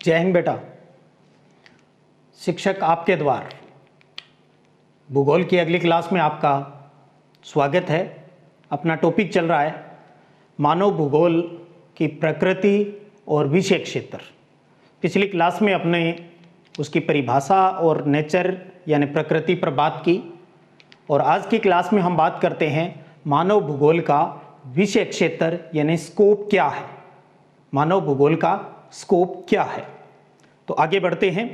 जय हिंद बेटा। शिक्षक आपके द्वार भूगोल की अगली क्लास में आपका स्वागत है। अपना टॉपिक चल रहा है मानव भूगोल की प्रकृति और विषय क्षेत्र। पिछली क्लास में अपने उसकी परिभाषा और नेचर यानी प्रकृति पर बात की और आज की क्लास में हम बात करते हैं मानव भूगोल का विषय क्षेत्र यानी स्कोप क्या है। मानव भूगोल का स्कोप क्या है, तो आगे बढ़ते हैं।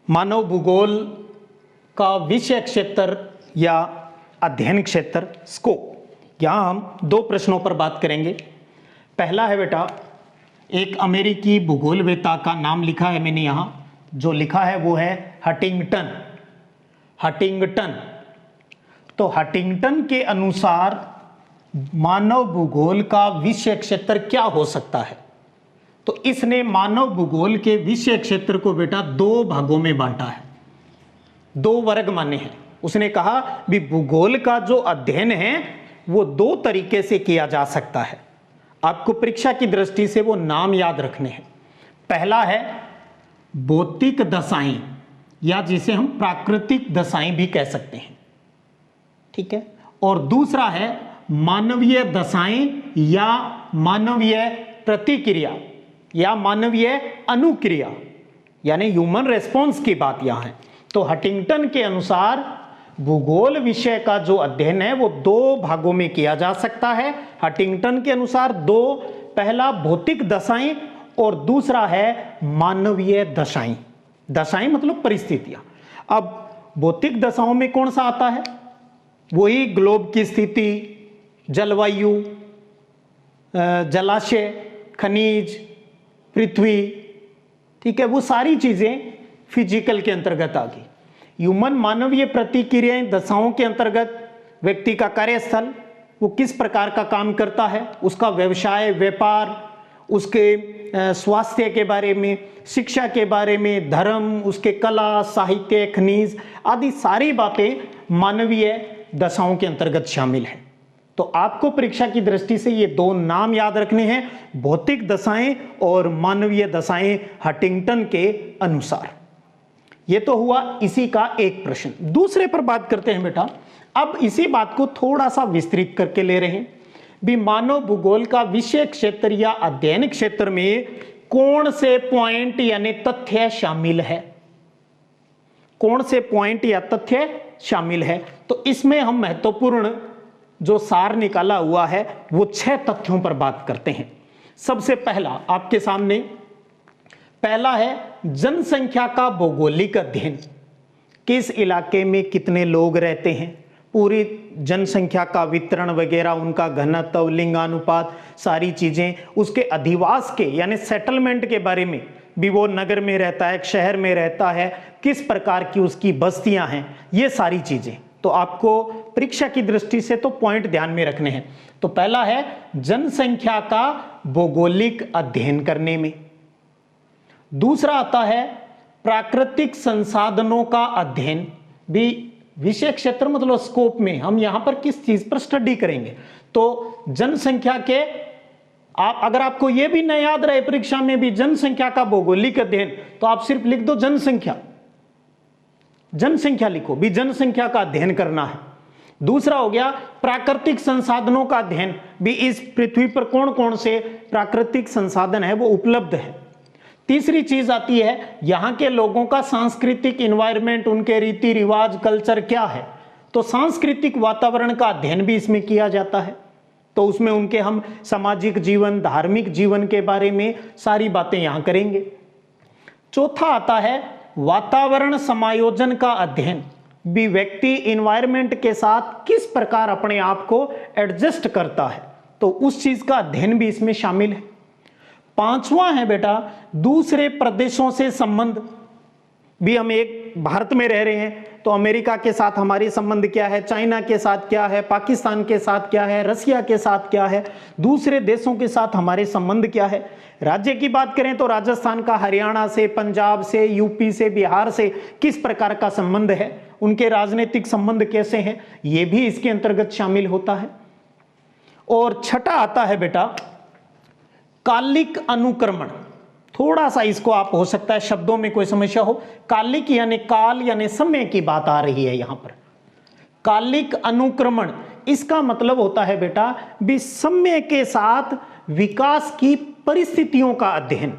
मानव भूगोल का विषय क्षेत्र या अध्ययन क्षेत्र स्कोप। यहाँ हम दो प्रश्नों पर बात करेंगे। पहला है बेटा, एक अमेरिकी भूगोलवेत्ता का नाम लिखा है मैंने यहाँ, जो लिखा है वो है हंटिंगटन। तो हंटिंगटन के अनुसार मानव भूगोल का विषय क्षेत्र क्या हो सकता है। तो इसने मानव भूगोल के विषय क्षेत्र को बेटा दो भागों में बांटा है, दो वर्ग माने हैं। उसने कहा भी भूगोल का जो अध्ययन है वो दो तरीके से किया जा सकता है। आपको परीक्षा की दृष्टि से वो नाम याद रखने हैं। पहला है भौतिक दशाएं या जिसे हम प्राकृतिक दशाएं भी कह सकते हैं, ठीक है। और दूसरा है मानवीय दशाएं या मानवीय प्रतिक्रिया या मानवीय अनुक्रिया यानी ह्यूमन रेस्पॉन्स की बात यहां है। तो हंटिंगटन के अनुसार भूगोल विषय का जो अध्ययन है वो दो भागों में किया जा सकता है। हंटिंगटन के अनुसार दो, पहला भौतिक दशाएं और दूसरा है मानवीय दशाएं। दशाएं मतलब परिस्थितियां। अब भौतिक दशाओं में कौन सा आता है? वही ग्लोब की स्थिति, जलवायु, जलाशय, खनिज, पृथ्वी, ठीक है, वो सारी चीजें फिजिकल के अंतर्गत आ गई। ह्यूमन मानवीय प्रतिक्रियाएं दशाओं के अंतर्गत व्यक्ति का कार्यस्थल, वो किस प्रकार का काम करता है, उसका व्यवसाय, व्यापार, उसके स्वास्थ्य के बारे में, शिक्षा के बारे में, धर्म, उसके कला, साहित्य, खनिज आदि सारी बातें मानवीय दशाओं के अंतर्गत शामिल है। तो आपको परीक्षा की दृष्टि से ये दो नाम याद रखने हैं, भौतिक दशाएं और मानवीय दशाएं हंटिंगटन के अनुसार। ये तो हुआ इसी का एक प्रश्न। दूसरे पर बात करते हैं बेटा। अब इसी बात को थोड़ा सा विस्तृत करके ले रहे हैं भी मानव भूगोल का विषय क्षेत्र या अध्ययन क्षेत्र में कौन से पॉइंट यानी तथ्य शामिल है, कौन से पॉइंट या तथ्य शामिल है। तो इसमें हम महत्वपूर्ण जो सार निकाला हुआ है वो 6 तथ्यों पर बात करते हैं। सबसे पहला आपके सामने, पहला है जनसंख्या का भौगोलिक अध्ययन। किस इलाके में कितने लोग रहते हैं, पूरी जनसंख्या का वितरण वगैरह, उनका घनत्व, लिंगानुपात, सारी चीजें, उसके अधिवास के यानी सेटलमेंट के बारे में भी, वो नगर में रहता है, शहर में रहता है, किस प्रकार की उसकी बस्तियां हैं, ये सारी चीजें। तो आपको परीक्षा की दृष्टि से तो पॉइंट ध्यान में रखने हैं। तो पहला है जनसंख्या का भौगोलिक अध्ययन करने में। दूसरा आता है प्राकृतिक संसाधनों का अध्ययन। भी विषय क्षेत्र मतलब स्कोप में हम यहां पर किस चीज पर स्टडी करेंगे। तो जनसंख्या के, आप अगर आपको यह भी न याद रहे परीक्षा में भी जनसंख्या का भौगोलिक अध्ययन, तो आप सिर्फ लिख दो जनसंख्या, जनसंख्या लिखो भी, जनसंख्या का अध्ययन करना है। दूसरा हो गया प्राकृतिक संसाधनों का अध्ययन भी, इस पृथ्वी पर कौन कौन से प्राकृतिक संसाधन है वो उपलब्ध है। तीसरी चीज आती है यहां के लोगों का सांस्कृतिक एनवायरनमेंट, उनके रीति रिवाज, कल्चर क्या है। तो सांस्कृतिक वातावरण का अध्ययन भी इसमें किया जाता है। तो उसमें उनके हम सामाजिक जीवन, धार्मिक जीवन के बारे में सारी बातें यहां करेंगे। चौथा आता है वातावरण समायोजन का अध्ययन भी, व्यक्ति एनवायरनमेंट के साथ किस प्रकार अपने आप को एडजस्ट करता है, तो उस चीज का अध्ययन भी इसमें शामिल है। पांचवा है बेटा दूसरे प्रदेशों से संबंध भी। हम एक भारत में रह रहे हैं तो अमेरिका के साथ हमारी संबंध क्या है, चाइना के साथ क्या है, पाकिस्तान के साथ क्या है, रसिया के साथ क्या है, दूसरे देशों के साथ हमारे संबंध क्या है। राज्य की बात करें तो राजस्थान का हरियाणा से, पंजाब से, यूपी से, बिहार से किस प्रकार का संबंध है, उनके राजनीतिक संबंध कैसे हैं, ये भी इसके अंतर्गत शामिल होता है। और छठा आता है बेटा कालिक अनुक्रमण। थोड़ा सा इसको आप हो सकता है शब्दों में कोई समस्या हो। कालिक यानी काल यानी समय की बात आ रही है यहां पर। कालिक अनुक्रमण इसका मतलब होता है बेटा भी समय के साथ विकास की परिस्थितियों का अध्ययन।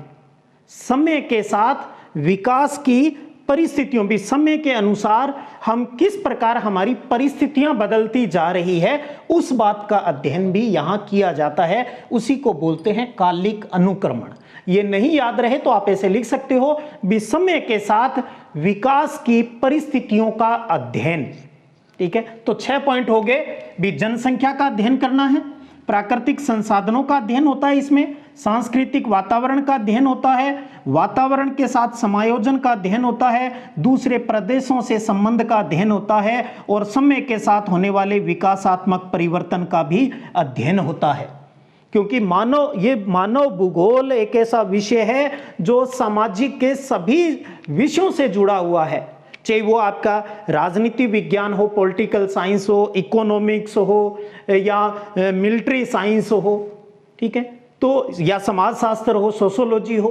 समय के साथ विकास की परिस्थितियों भी समय के अनुसार हम किस प्रकार हमारी परिस्थितियां बदलती जा रही है उस बात का अध्ययन भी यहां किया जाता है। उसी को बोलते हैं कालिक अनुक्रमण। ये नहीं याद रहे तो आप ऐसे लिख सकते हो भी समय के साथ विकास की परिस्थितियों का अध्ययन। ठीक है, तो 6 पॉइंट हो गए। भी जनसंख्या का अध्ययन करना है, प्राकृतिक संसाधनों का अध्ययन होता है, इसमें सांस्कृतिक वातावरण का अध्ययन होता है, वातावरण के साथ समायोजन का अध्ययन होता है, दूसरे प्रदेशों से संबंध का अध्ययन होता है और समय के साथ होने वाले विकासात्मक परिवर्तन का भी अध्ययन होता है। क्योंकि मानव भूगोल एक ऐसा विषय है जो सामाजिक के सभी विषयों से जुड़ा हुआ है, चाहे वो आपका राजनीति विज्ञान हो, पॉलिटिकल साइंस हो, इकोनॉमिक्स हो या मिलिट्री साइंस हो, ठीक है, तो या समाजशास्त्र हो, सोशियोलॉजी हो।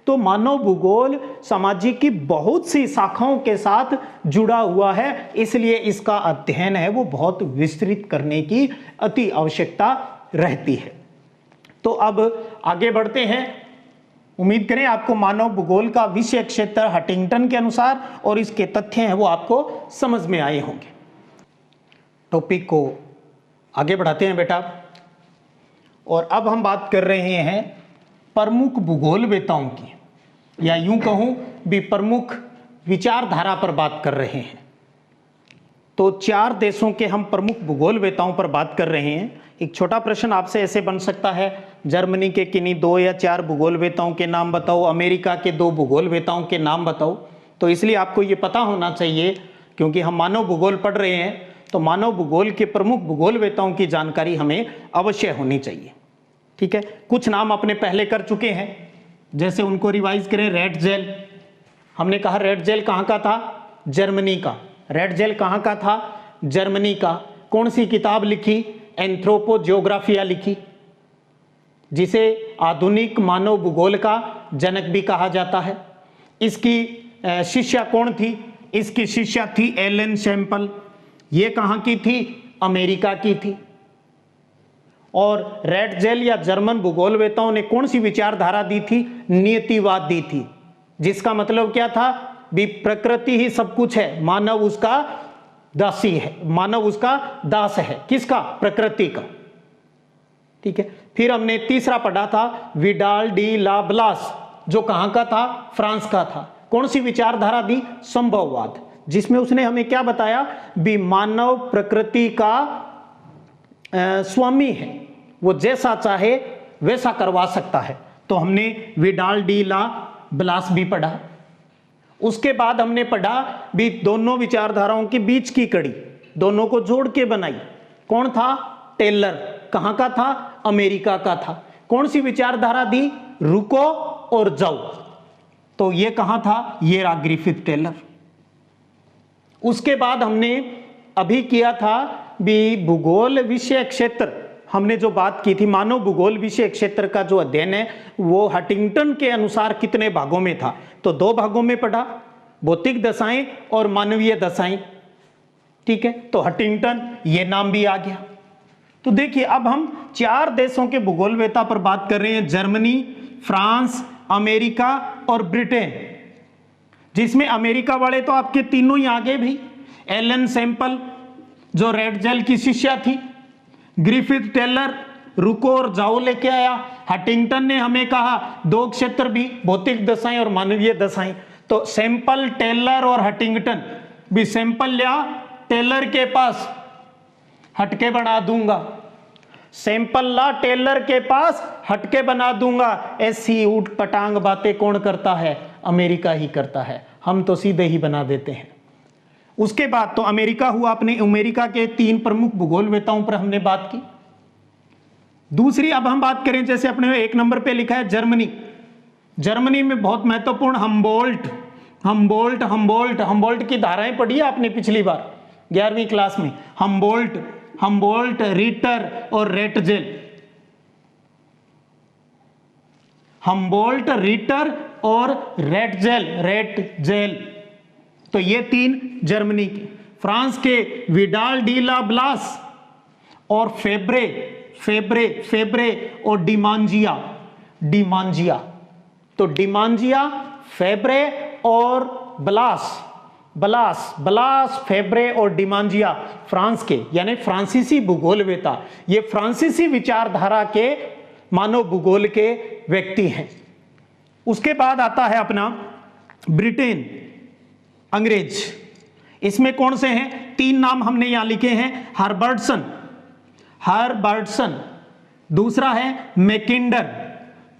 तो मानव भूगोल सामाजिक की बहुत सी शाखाओं के साथ जुड़ा हुआ है, इसलिए इसका अध्ययन है वो बहुत विस्तृत करने की अति आवश्यकता रहती है। तो अब आगे बढ़ते हैं। उम्मीद करें आपको मानव भूगोल का विषय क्षेत्र हंटिंगटन के अनुसार और इसके तथ्य हैं वो आपको समझ में आए होंगे। टॉपिक को आगे बढ़ाते हैं बेटा, और अब हम बात कर रहे हैं प्रमुख भूगोलवेताओं की, या यूं कहूं भी प्रमुख विचारधारा पर बात कर रहे हैं। तो 4 देशों के हम प्रमुख भूगोलवेताओं पर बात कर रहे हैं। एक छोटा प्रश्न आपसे ऐसे बन सकता है, जर्मनी के किन्हीं 2 या 4 भूगोलवेताओं के नाम बताओ, अमेरिका के 2 भूगोलवेताओं के नाम बताओ। तो इसलिए आपको ये पता होना चाहिए, क्योंकि हम मानव भूगोल पढ़ रहे हैं, तो मानव भूगोल के प्रमुख भूगोलवेताओं की जानकारी हमें अवश्य होनी चाहिए। ठीक है, कुछ नाम अपने पहले कर चुके हैं, जैसे उनको रिवाइज करें। रेडजेल, हमने कहा रेडजेल कहाँ का था? जर्मनी का। रेडजेल कहाँ का था? जर्मनी का। कौन सी किताब लिखी? एंथ्रोपोजियोग्राफिया लिखी, जिसे आधुनिक मानव भूगोल का जनक भी कहा जाता है। इसकी शिष्या कौन थी? इसकी शिष्या थी एलन सैंपल। ये कहाँ की थी? अमेरिका की थी। और रेडजेल या जर्मन भूगोलवेताओं ने कौन सी विचारधारा दी थी? नियतिवाद दी थी, जिसका मतलब क्या था? भी प्रकृति ही सब कुछ है, मानव उसका दासी है, मानव उसका दास है। किसका? प्रकृति का। ठीक है, फिर हमने तीसरा पढ़ा था विडाल डी ला ब्लास, जो कहां का था? फ्रांस का था। कौन सी विचारधारा दी? संभववाद, जिसमें उसने हमें क्या बताया? भी मानव प्रकृति का स्वामी है, वो जैसा चाहे वैसा करवा सकता है। तो हमने विडाल डी ला ब्लास भी पढ़ा। उसके बाद हमने पढ़ा भी दोनों विचारधाराओं के बीच की कड़ी, दोनों को जोड़ के बनाई। कौन था? टेलर। कहां का था? अमेरिका का था। कौन सी विचारधारा दी? रुको और जाओ। तो ये कहां था? ये रहा ग्रिफिथ टेलर। उसके बाद हमने अभी किया था भी भूगोल विषय क्षेत्र, हमने जो बात की थी मानव भूगोल विषय क्षेत्र का जो अध्ययन है वो हंटिंगटन के अनुसार कितने भागों में था? तो 2 भागों में पढ़ा, भौतिक दशाएं और मानवीय दशाएं। ठीक है, तो हंटिंगटन ये नाम भी आ गया। तो देखिए, अब हम 4 देशों के भूगोलवेता पर बात कर रहे हैं, जर्मनी, फ्रांस, अमेरिका और ब्रिटेन, जिसमें अमेरिका वाले तो आपके तीनों ही आगे भी। एलन सैंपल जो रेडजेल की शिष्या थी, ग्रिफिथ टेलर रुको और जाओ लेके आया, हंटिंगटन ने हमें कहा 2 क्षेत्र भी, भौतिक दशाएं और मानवीय दशाएं। तो सैंपल, टेलर और हंटिंगटन भी। सैंपल लिया टेलर के पास, हटके बना दूंगा। सैंपल ला टेलर के पास, हटके बना दूंगा। ऐसी ऊट पटांग बातें कौन करता है? अमेरिका ही करता है, हम तो सीधे ही बना देते हैं। उसके बाद तो अमेरिका हुआ, अपने अमेरिका के 3 प्रमुख भूगोलवेताओं पर हमने बात की। दूसरी अब हम बात करें, जैसे अपने 1 नंबर पे लिखा है जर्मनी। जर्मनी में बहुत महत्वपूर्ण हम्बोल्ट, हम्बोल्ट, हम्बोल्ट, हम्बोल्ट की धाराएं पढ़ी है आपने पिछली बार 11वीं क्लास में। हम्बोल्ट, हम्बोल्ट, रिटर और रेटजेल। हम्बोल्ट, रिटर और रेटजेल। तो ये 3 जर्मनी के। फ्रांस के विडाल डी ला ब्लास और फेब्रे और डिमांजिया। तो डिमांजिया, फेब्रे और ब्लास, फेब्रे और डिमांजिया फ्रांस के, यानी फ्रांसीसी भूगोलवेता, ये फ्रांसीसी विचारधारा के मानव भूगोल के व्यक्ति हैं। उसके बाद आता है अपना ब्रिटेन, अंग्रेज। इसमें कौन से हैं? 3 नाम हमने यहां लिखे हैं, हर्बर्टसन, दूसरा है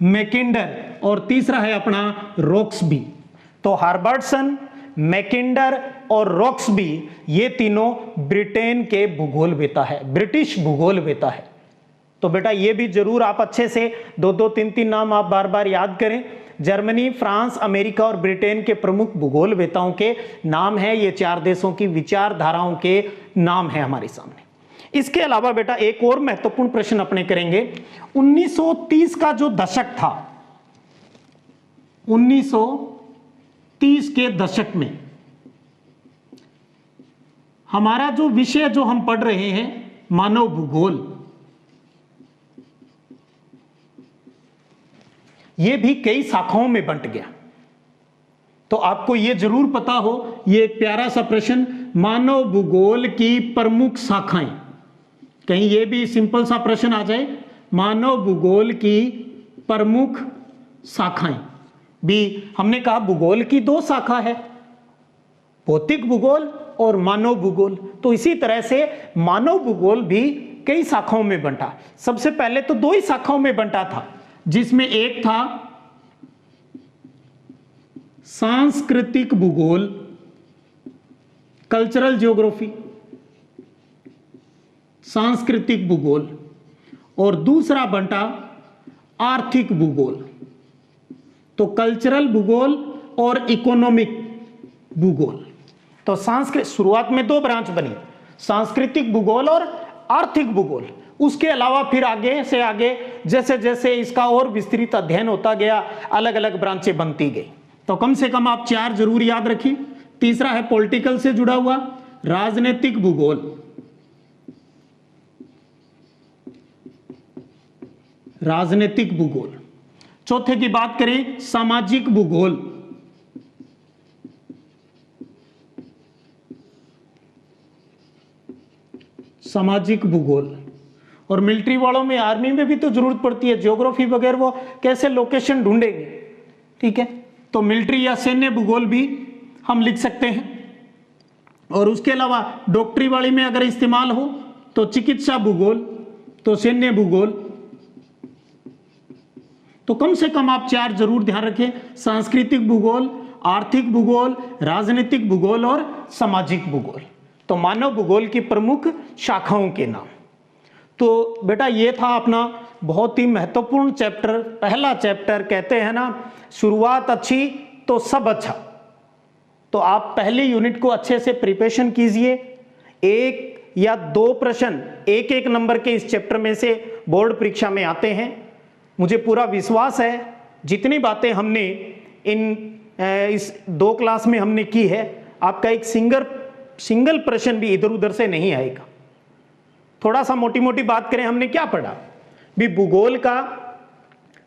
मैकिंडर और तीसरा है अपना रोक्सबी। तो हर्बर्टसन, मैकिंडर और रोक्सबी, ये तीनों ब्रिटेन के भूगोलवेता है, ब्रिटिश भूगोलवेता है। तो बेटा ये भी जरूर आप अच्छे से 2-2, 3-3 नाम आप बार बार याद करें। जर्मनी, फ्रांस, अमेरिका और ब्रिटेन के प्रमुख भूगोलवेताओं के नाम है। ये 4 देशों की विचारधाराओं के नाम है हमारे सामने। इसके अलावा बेटा एक और महत्वपूर्ण प्रश्न अपने करेंगे। 1930 का जो दशक था, 1930 के दशक में हमारा जो विषय जो हम पढ़ रहे हैं मानव भूगोल, ये भी कई शाखाओं में बंट गया। तो आपको ये जरूर पता हो, ये एक प्यारा सा प्रश्न, मानव भूगोल की प्रमुख शाखाएं। कहीं ये भी सिंपल सा प्रश्न आ जाए, मानव भूगोल की प्रमुख शाखाएं। भी हमने कहा भूगोल की 2 शाखा है, भौतिक भूगोल और मानव भूगोल। तो इसी तरह से मानव भूगोल भी कई शाखाओं में बंटा। सबसे पहले तो 2 ही शाखाओं में बंटा था, जिसमें एक था सांस्कृतिक भूगोल, कल्चरल ज्योग्राफी, सांस्कृतिक भूगोल, और दूसरा बंटा आर्थिक भूगोल। तो कल्चरल भूगोल और इकोनॉमिक भूगोल। तो शुरुआत में 2 ब्रांच बनी, सांस्कृतिक भूगोल और आर्थिक भूगोल। उसके अलावा फिर आगे से आगे जैसे जैसे इसका और विस्तृत अध्ययन होता गया, अलग अलग ब्रांचें बनती गई। तो कम से कम आप 4 जरूर याद रखिए। तीसरा है पॉलिटिकल से जुड़ा हुआ, राजनीतिक भूगोल, राजनीतिक भूगोल। चौथे की बात करें सामाजिक भूगोल, सामाजिक भूगोल। और मिलिट्री वालों में, आर्मी में भी तो जरूरत पड़ती है, ज्योग्राफी वगैरह, वो कैसे लोकेशन ढूंढेंगे, ठीक है। तो मिलिट्री या सैन्य भूगोल भी हम लिख सकते हैं। और उसके अलावा डॉक्टरी वाली में अगर इस्तेमाल हो तो चिकित्सा भूगोल, तो सैन्य भूगोल। तो कम से कम आप 4 जरूर ध्यान रखें, सांस्कृतिक भूगोल, आर्थिक भूगोल, राजनीतिक भूगोल और सामाजिक भूगोल। तो मानव भूगोल की प्रमुख शाखाओं के नाम। तो बेटा ये था अपना बहुत ही महत्वपूर्ण चैप्टर, पहला चैप्टर। कहते हैं ना, शुरुआत अच्छी तो सब अच्छा। तो आप पहले यूनिट को अच्छे से प्रिपरेशन कीजिए। 1 या 2 प्रश्न 1-1 नंबर के इस चैप्टर में से बोर्ड परीक्षा में आते हैं। मुझे पूरा विश्वास है जितनी बातें हमने इस 2 क्लास में हमने की है, आपका एक सिंगल प्रश्न भी इधर उधर से नहीं आएगा। थोड़ा सा मोटी मोटी बात करें, हमने क्या पढ़ा भी, भूगोल का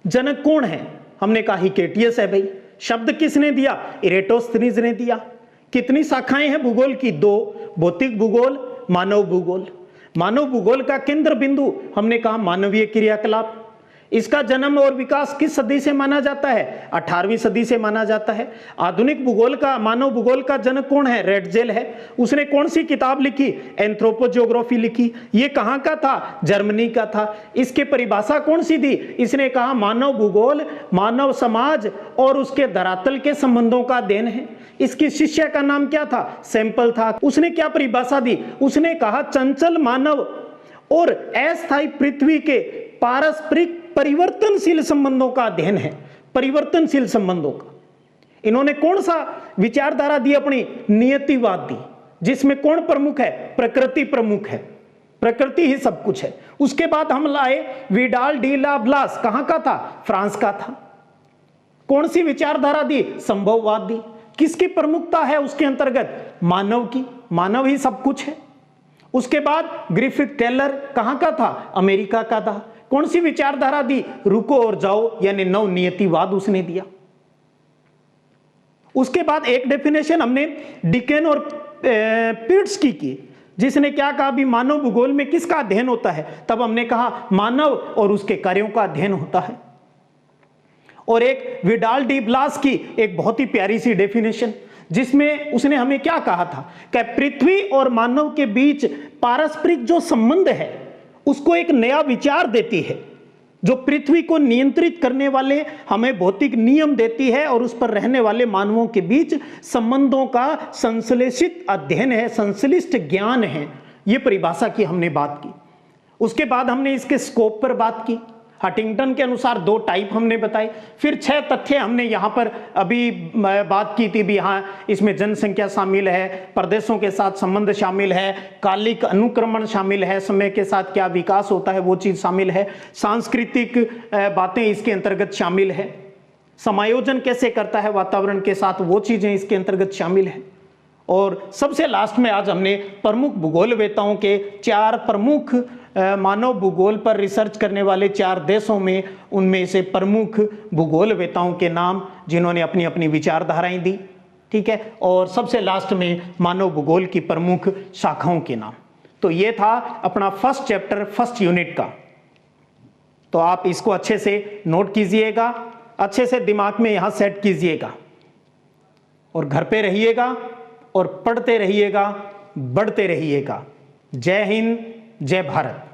जनक कौन है? हमने कहा हिकेटियस है भाई। शब्द किसने दिया? इरेटोस्थनीज ने दिया। कितनी शाखाएं हैं भूगोल की? 2, भौतिक भूगोल, मानव भूगोल। मानव भूगोल का केंद्र बिंदु हमने कहा मानवीय क्रियाकलाप। इसका जन्म और विकास किस सदी से माना जाता है? 18वीं सदी से माना जाता है। आधुनिक भूगोल का, मानव भूगोल का जनक कौन है? रेटजेल है। उसने कौन सी किताब लिखी? एंथ्रोपोजियोग्राफी लिखी। ये कहाँ का था? जर्मनी का था। इसके परिभाषा कौन सी दी? इसने कहा मानव भूगोल मानव समाज और उसके धरातल के संबंधों का अध्ययन है। इसकी शिष्य का नाम क्या था? सैंपल था। उसने क्या परिभाषा दी? उसने कहा चंचल मानव और अस्थायी पृथ्वी के पारस्परिक परिवर्तनशील संबंधों का अध्ययन है। परिवर्तनशील संबंधों का इन्होंने कौन सा विचारधारा दी? अपनी नियतिवाद दी, जिसमें कौन प्रमुख है? प्रकृति प्रमुख है। प्रकृति ही सब कुछ है। उसके बाद हम लाए विडाल डी ला ब्लास। कहां का था? फ्रांस का था। कौन सी विचारधारा दी? संभववाद दी। किसकी प्रमुखता है उसके अंतर्गत? मानव की। मानव ही सब कुछ है। उसके बाद ग्रिफिथ टेलर कहां का था? अमेरिका का था। कौन सी विचारधारा दी? रुको और जाओ, यानी नवनियतिवाद उसने दिया। उसके बाद एक डेफिनेशन हमने डिकेन और पीट्स की, जिसने क्या कहा? भी मानव भूगोल में किसका अध्ययन होता है? तब हमने कहा मानव और उसके कार्यों का अध्ययन होता है। और एक विडाल डी ब्लास की एक बहुत ही प्यारी सी डेफिनेशन, जिसमें उसने हमें क्या कहा था कि पृथ्वी और मानव के बीच पारस्परिक जो संबंध है उसको एक नया विचार देती है, जो पृथ्वी को नियंत्रित करने वाले हमें भौतिक नियम देती है और उस पर रहने वाले मानवों के बीच संबंधों का संश्लेषित अध्ययन है, संश्लिष्ट ज्ञान है। ये परिभाषा की हमने बात की। उसके बाद हमने इसके स्कोप पर बात की। हंटिंगटन के अनुसार 2 टाइप हमने बताए। फिर 6 तथ्य हमने यहाँ पर अभी बात की थी भी, हाँ इसमें जनसंख्या शामिल है, प्रदेशों के साथ संबंध शामिल है, कालिक अनुक्रमण शामिल है, समय के साथ क्या विकास होता है वो चीज शामिल है, सांस्कृतिक बातें इसके अंतर्गत शामिल है, समायोजन कैसे करता है वातावरण के साथ वो चीजें इसके अंतर्गत शामिल है। और सबसे लास्ट में आज हमने प्रमुख भूगोलवेताओं के 4 प्रमुख मानव भूगोल पर रिसर्च करने वाले 4 देशों में, उनमें से प्रमुख भूगोलवेताओं के नाम जिन्होंने अपनी अपनी विचारधाराएं दी, ठीक है, और सबसे लास्ट में मानव भूगोल की प्रमुख शाखाओं के नाम। तो ये था अपना फर्स्ट चैप्टर, फर्स्ट यूनिट का। तो आप इसको अच्छे से नोट कीजिएगा, अच्छे से दिमाग में यहां सेट कीजिएगा, और घर पे रहिएगा और पढ़ते रहिएगा, बढ़ते रहिएगा। जय हिंद, जय भारत।